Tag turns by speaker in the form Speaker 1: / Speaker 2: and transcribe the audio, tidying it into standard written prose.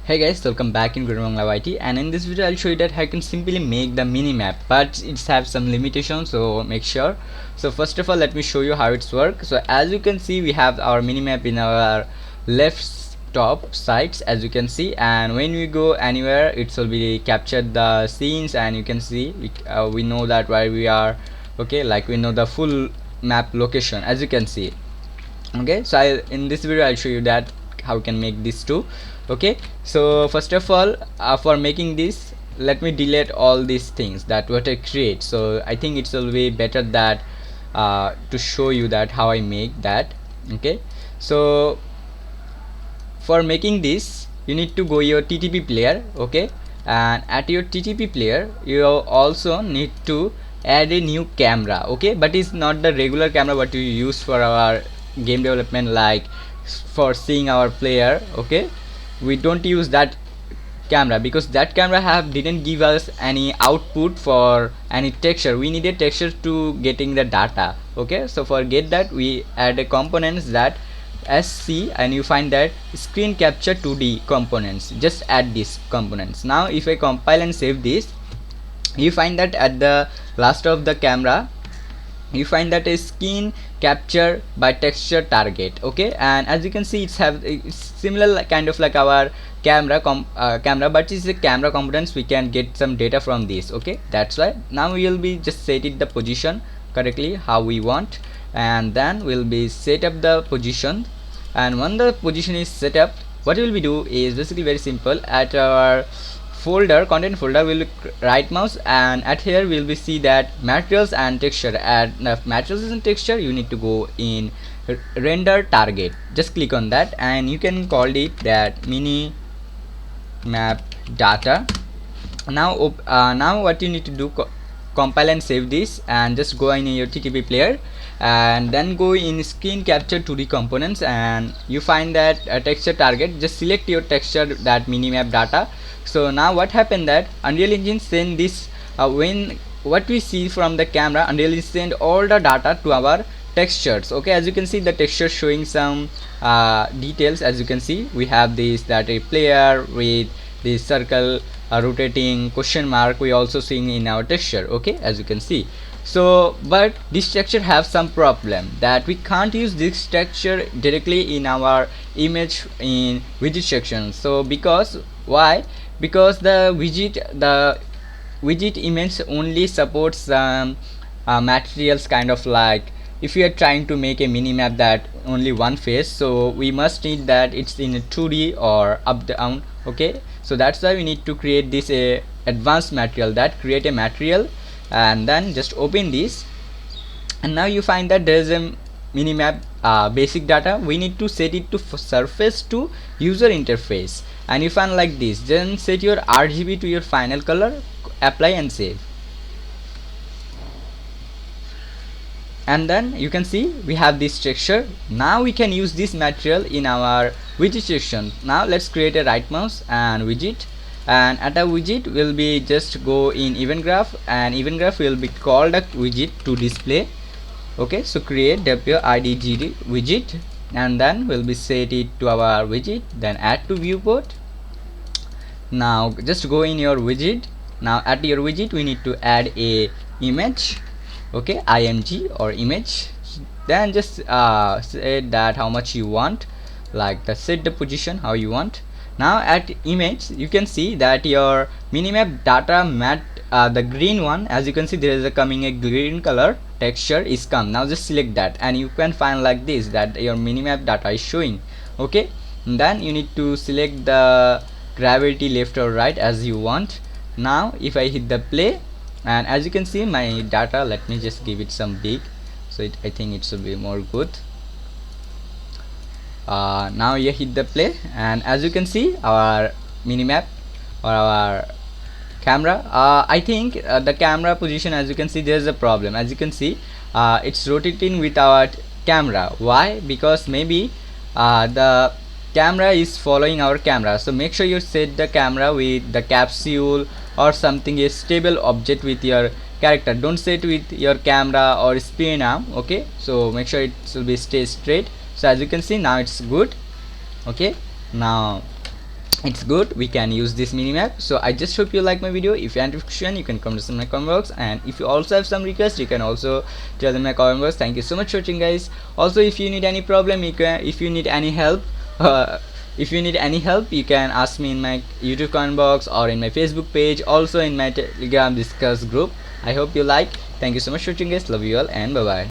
Speaker 1: Hey guys, welcome back in Gurumangla YT, and in this video I'll show you that how you can simply make the mini map, but it's have some limitations, so make sure. So first of all, let me show you how it's work. So as you can see, we have our mini map in our left top sides, as you can see, and when we go anywhere it will be captured the scenes, and you can see we know that where we are. Okay, like we know the full map location, as you can see. Okay, so in this video I'll show you that how you can make this too. Okay, so first of all, for making this, let me delete all these things that what I create. So I think it will be better that to show you that how I make that. Okay, so for making this you need to go your TTP player. Okay, and at your TTP player you also need to add a new camera. Okay, but it's not the regular camera what you use for our game development, like for seeing our player. Okay, we don't use that camera because that camera didn't give us any output for any texture. We need a texture to getting the data. Okay, so for get that we add a components that SC, and you find that screen capture 2D components. Just add these components. Now if I compile and save this, you find that at the last of the camera you find that a screen capture by texture target. Okay, and as you can see it's similar kind of like our camera, but it's a camera components. We can get some data from this. Okay, that's why now we will be just set it the position correctly how we want, and then we'll be set up the position. And when the position is set up, what we will be do is basically very simple. At our content folder, we'll right mouse, and at here we'll be see that materials and texture. At materials and texture you need to go in render target. Just click on that and you can call it that mini map data. Now what you need to do, compile and save this, and just go in your TTP player and then go in screen capture 2D components, and you find that texture target. Just select your texture, that minimap data. So now what happened that Unreal Engine send this when what we see from the camera, Unreal Engine send all the data to our textures. Okay, as you can see the texture showing some details. As you can see we have this, that a player with this circle rotating question mark, we also seeing in our texture. Okay, as you can see. So but this texture have some problem, that we can't use this texture directly in our image in widget section. So because why? Because the widget image only supports some materials, kind of like if you are trying to make a mini map that only one face, so we must need that it's in a 2D or up down. Okay, so that's why we need to create this advanced material, that create a material, and then just open this, and now you find that there is a minimap basic data. We need to set it to surface to user interface, and you find like this. Then set your RGB to your final color, apply and save, and then you can see we have this texture. Now we can use this material in our widget section. Now let's create a right mouse and widget, and at a widget will be just go in event graph, and event graph will be called a widget to display. Okay, so create widget widget, and then we'll be set it to our widget, then add to viewport. Now just go in your widget. Now at your widget we need to add a image. Okay, img or image, then just say that how much you want, like set the position how you want. Now at image you can see that your minimap data the green one, as you can see there is a coming a green color texture is come. Now just select that and you can find like this, that your minimap data is showing. Okay, and then you need to select the gravity left or right as you want. Now if I hit the play, and as you can see my data, let me just give it some big, so I think it should be more good. Now you hit the play, and as you can see our minimap or our camera, I think the camera position, as you can see there's a problem. As you can see it's rotating with our camera. Why? Because maybe the camera is following our camera. So make sure you set the camera with the capsule or something, a stable object with your character. Don't set with your camera or spin arm. Okay, so make sure it will be stay straight. So as you can see now it's good. Okay, now it's good, we can use this minimap. So I just hope you like my video. If you have any question, you can comment in my comment box, and if you also have some requests, you can also tell in my comment box. Thank you so much for watching, guys. Also, if you need any problem, you can, if you need any help, if you need any help, you can ask me in my YouTube comment box or in my Facebook page, also in my Telegram discuss group. I hope you like. Thank you so much for watching, guys. Love you all, and bye bye.